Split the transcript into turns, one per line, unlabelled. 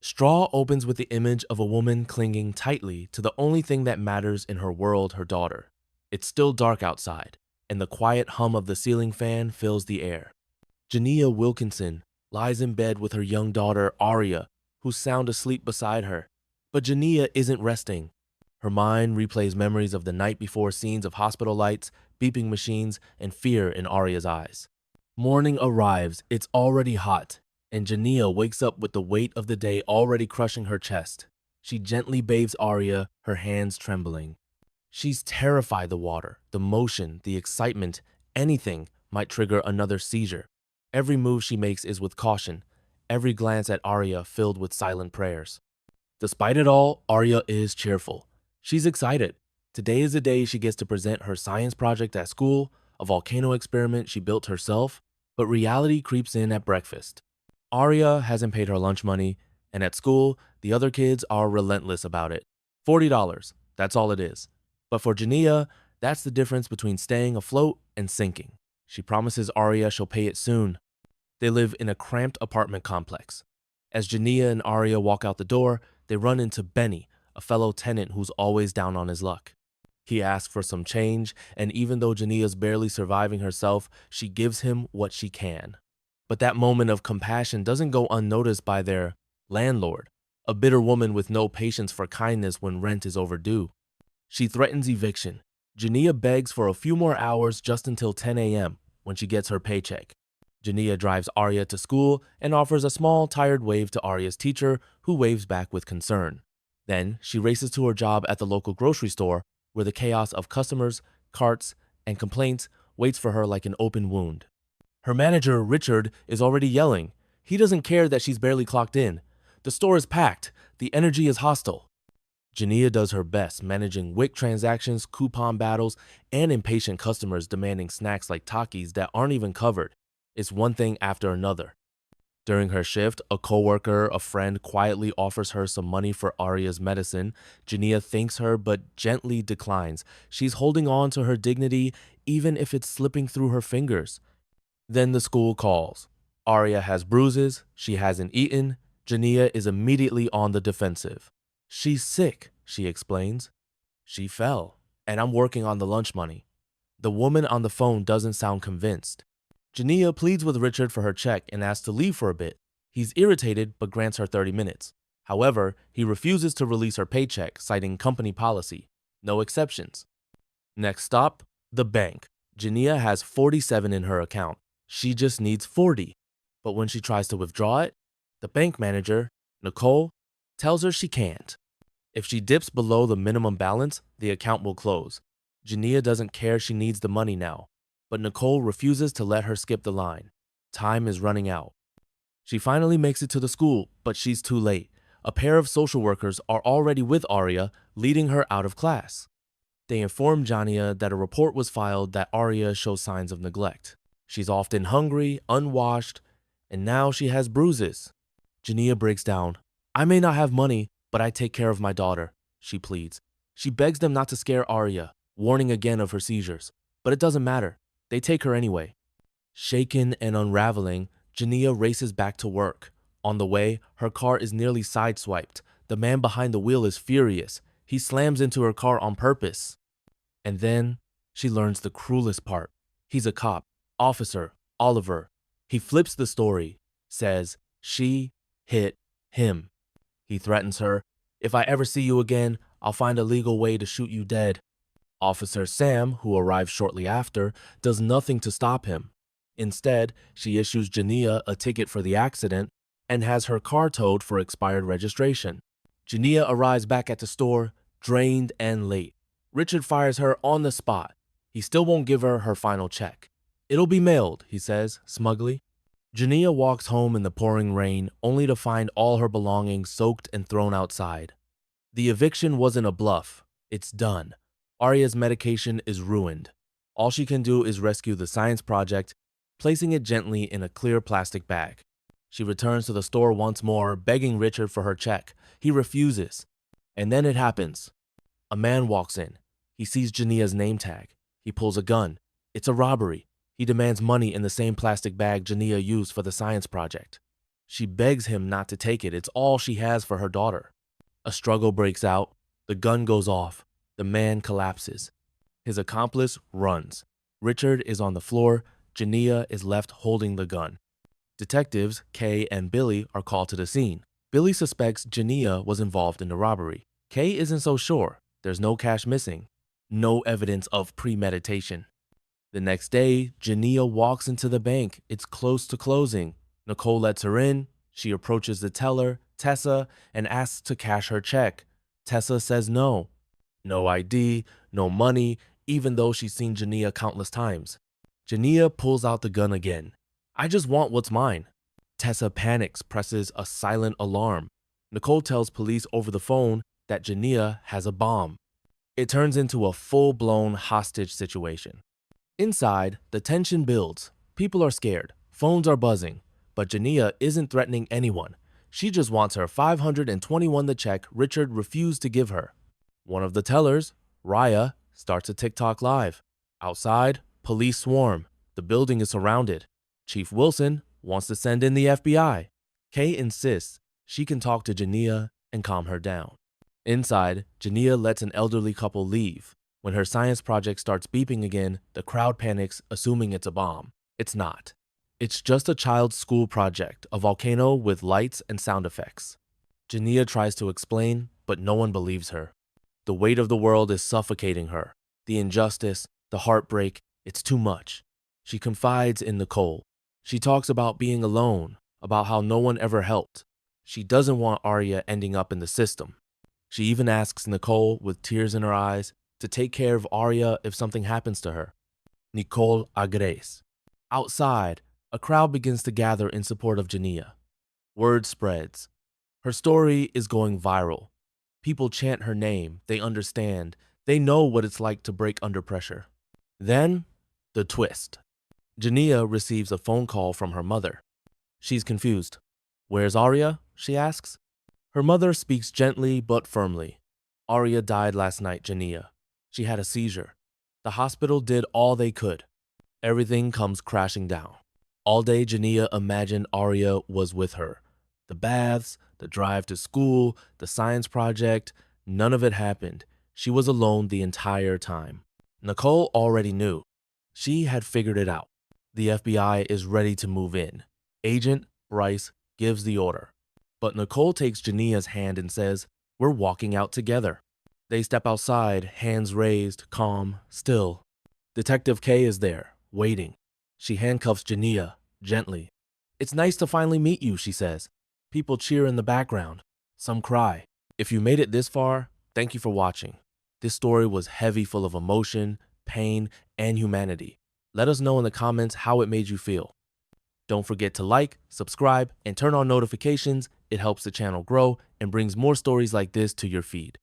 Straw opens with the image of a woman clinging tightly to the only thing that matters in her world, her daughter. It's still dark outside, and the quiet hum of the ceiling fan fills the air. Jania Wilkinson lies in bed with her young daughter, Aria, who's sound asleep beside her. But Jania isn't resting. Her mind replays memories of the night before, scenes of hospital lights, beeping machines, and fear in Aria's eyes. Morning arrives, it's already hot, and Jania wakes up with the weight of the day already crushing her chest. She gently bathes Aria, her hands trembling. She's terrified the water, the motion, the excitement, anything might trigger another seizure. Every move she makes is with caution, every glance at Aria filled with silent prayers. Despite it all, Aria is cheerful. She's excited. Today is the day she gets to present her science project at school, a volcano experiment she built herself, but reality creeps in at breakfast. Aria hasn't paid her lunch money, and at school, the other kids are relentless about it. $40, that's all it is. But for Jania, that's the difference between staying afloat and sinking. She promises Aria she'll pay it soon. They live in a cramped apartment complex. As Jania and Aria walk out the door, they run into Benny, a fellow tenant who's always down on his luck. He asks for some change, and even though Jania's barely surviving herself, she gives him what she can. But that moment of compassion doesn't go unnoticed by their landlord, a bitter woman with no patience for kindness when rent is overdue. She threatens eviction. Jania begs for a few more hours just until 10 a.m. when she gets her paycheck. Jania drives Aria to school and offers a small, tired wave to Aria's teacher, who waves back with concern. Then she races to her job at the local grocery store, where the chaos of customers, carts, and complaints waits for her like an open wound. Her manager, Richard, is already yelling. He doesn't care that she's barely clocked in. The store is packed. The energy is hostile. Jania does her best, managing WIC transactions, coupon battles, and impatient customers demanding snacks like Takis that aren't even covered. It's one thing after another. During her shift, a coworker, a friend, quietly offers her some money for Aria's medicine. Jania thanks her but gently declines. She's holding on to her dignity even if it's slipping through her fingers. Then the school calls. Aria has bruises, she hasn't eaten. Jania is immediately on the defensive. She's sick, she explains. She fell, and I'm working on the lunch money. The woman on the phone doesn't sound convinced. Jania pleads with Richard for her check and asks to leave for a bit. He's irritated but grants her 30 minutes. However, he refuses to release her paycheck, citing company policy. No exceptions. Next stop, the bank. Jania has 47 in her account. She just needs 40. But when she tries to withdraw it, the bank manager, Nicole, tells her she can't. If she dips below the minimum balance, the account will close. Jania doesn't care, she needs the money now. But Nicole refuses to let her skip the line. Time is running out. She finally makes it to the school, but she's too late. A pair of social workers are already with Aria, leading her out of class. They inform Jania that a report was filed that Aria shows signs of neglect. She's often hungry, unwashed, and now she has bruises. Jania breaks down. I may not have money, but I take care of my daughter, she pleads. She begs them not to scare Aria, warning again of her seizures. But it doesn't matter. They take her anyway. Shaken and unraveling, Jania races back to work. On the way, her car is nearly sideswiped. The man behind the wheel is furious. He slams into her car on purpose. And then she learns the cruelest part. He's a cop, Officer Oliver. He flips the story, says she hit him. He threatens her, if I ever see you again, I'll find a legal way to shoot you dead. Officer Sam, who arrives shortly after, does nothing to stop him. Instead, she issues Jania a ticket for the accident and has her car towed for expired registration. Jania arrives back at the store, drained and late. Richard fires her on the spot. He still won't give her her final check. It'll be mailed, he says, smugly. Jania walks home in the pouring rain, only to find all her belongings soaked and thrown outside. The eviction wasn't a bluff. It's done. Aria's medication is ruined. All she can do is rescue the science project, placing it gently in a clear plastic bag. She returns to the store once more, begging Richard for her check. He refuses. And then it happens. A man walks in. He sees Jania's name tag. He pulls a gun. It's a robbery. He demands money in the same plastic bag Jania used for the science project. She begs him not to take it. It's all she has for her daughter. A struggle breaks out. The gun goes off. The man collapses. His accomplice runs. Richard is on the floor. Jania is left holding the gun. Detectives, Kay and Billy, are called to the scene. Billy suspects Jania was involved in the robbery. Kay isn't so sure. There's no cash missing. No evidence of premeditation. The next day, Jania walks into the bank. It's close to closing. Nicole lets her in. She approaches the teller, Tessa, and asks to cash her check. Tessa says no. No ID, no money, even though she's seen Jania countless times. Jania pulls out the gun again. I just want what's mine. Tessa panics, presses a silent alarm. Nicole tells police over the phone that Jania has a bomb. It turns into a full-blown hostage situation. Inside, the tension builds. People are scared. Phones are buzzing. But Jania isn't threatening anyone. She just wants her $521 the check Richard refused to give her. One of the tellers, Raya, starts a TikTok live. Outside, police swarm. The building is surrounded. Chief Wilson wants to send in the FBI. Kay insists she can talk to Jania and calm her down. Inside, Jania lets an elderly couple leave. When her science project starts beeping again, the crowd panics, assuming it's a bomb. It's not. It's just a child's school project, a volcano with lights and sound effects. Jania tries to explain, but no one believes her. The weight of the world is suffocating her. The injustice, the heartbreak, it's too much. She confides in Nicole. She talks about being alone, about how no one ever helped. She doesn't want Arya ending up in the system. She even asks Nicole, with tears in her eyes, to take care of Arya if something happens to her. Nicole agrees. Outside, a crowd begins to gather in support of Jania. Word spreads. Her story is going viral. People chant her name. They understand. They know what it's like to break under pressure. Then, the twist. Jania receives a phone call from her mother. She's confused. Where's Arya? She asks. Her mother speaks gently but firmly. Arya died last night, Jania. She had a seizure. The hospital did all they could. Everything comes crashing down. All day, Jania imagined Arya was with her. The baths, the drive to school, the science project, none of it happened. She was alone the entire time. Nicole already knew. She had figured it out. The FBI is ready to move in. Agent Bryce gives the order. But Nicole takes Jania's hand and says, "We're walking out together." They step outside, hands raised, calm, still. Detective Kay is there, waiting. She handcuffs Jania, gently. "It's nice to finally meet you," she says. People cheer in the background. Some cry. If you made it this far, thank you for watching. This story was heavy, full of emotion, pain, and humanity. Let us know in the comments how it made you feel. Don't forget to like, subscribe, and turn on notifications. It helps the channel grow and brings more stories like this to your feed.